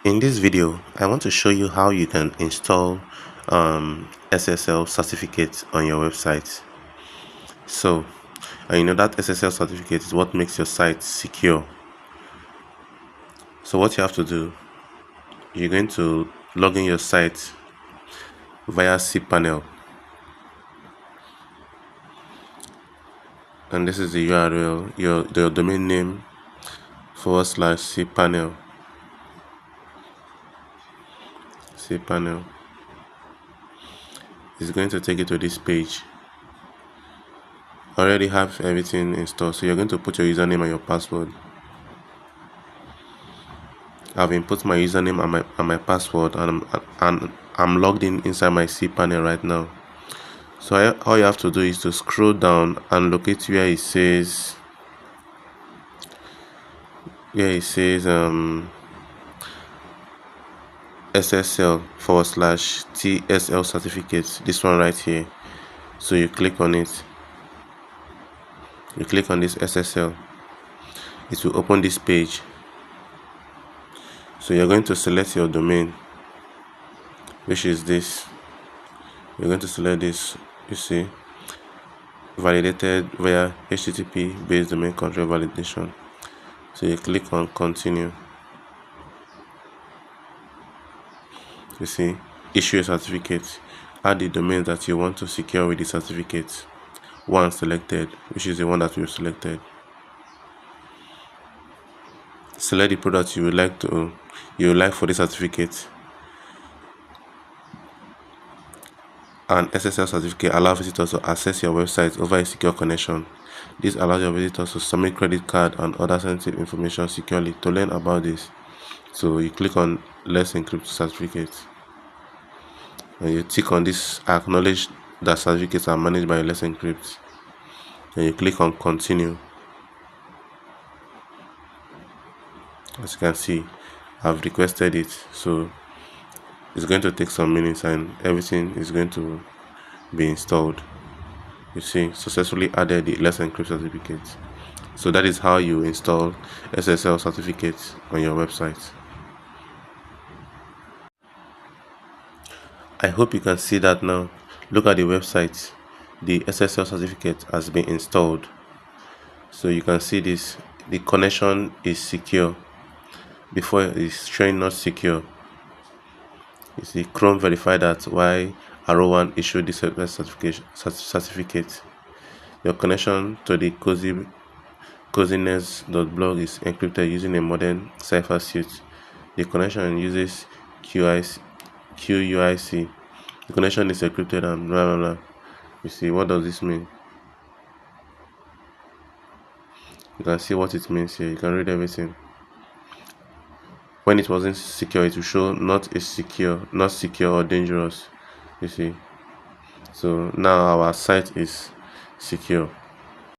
In this video, I want to show you how you can install SSL certificate on your website. So, that SSL certificate is what makes your site secure. So what you have to do, you're going to log in your site via Cpanel. And this is the URL, your domain name /cpanel. Cpanel is going to take you to this page. I already have everything installed, so you're going to put your username and your password. I've input my username and my password, and I'm logged in inside my Cpanel right now. So all you have to do is to scroll down and locate where it says SSL/TSL certificate, this one right here. So you click on it, you click on this SSL, it will open this page. So you're going to select your domain, which is this. You're going to select this, you see, validated via HTTP based domain control validation. So you click on continue. You see, issue a certificate. Add the domain that you want to secure with the certificate. One selected, which is the one that we've selected. Select the product you would like for the certificate. An SSL certificate allows visitors to access your website over a secure connection. This allows your visitors to submit credit card and other sensitive information securely. To learn about this, so you click on Let's Encrypt Certificate, and you tick on this acknowledge that certificates are managed by Let's Encrypt, and you click on Continue. As you can see, I've requested it, so it's going to take some minutes and everything is going to be installed. You see, successfully added the Let's Encrypt certificate. So that is how you install SSL certificates on your website. I hope you can see that now. Look at the website. The SSL certificate has been installed. So you can see this. The connection is secure. Before it's showing not secure. You see, Chrome verified that why Arrow1 issued this certificate. Your connection to the coziness.blog is encrypted using a modern cipher suite. The connection uses QUIC. The connection is encrypted and blah blah blah. You see, what does this mean? You can see what it means here. You can read everything. When it wasn't secure, it will show not secure or dangerous. You see. So now our site is secure.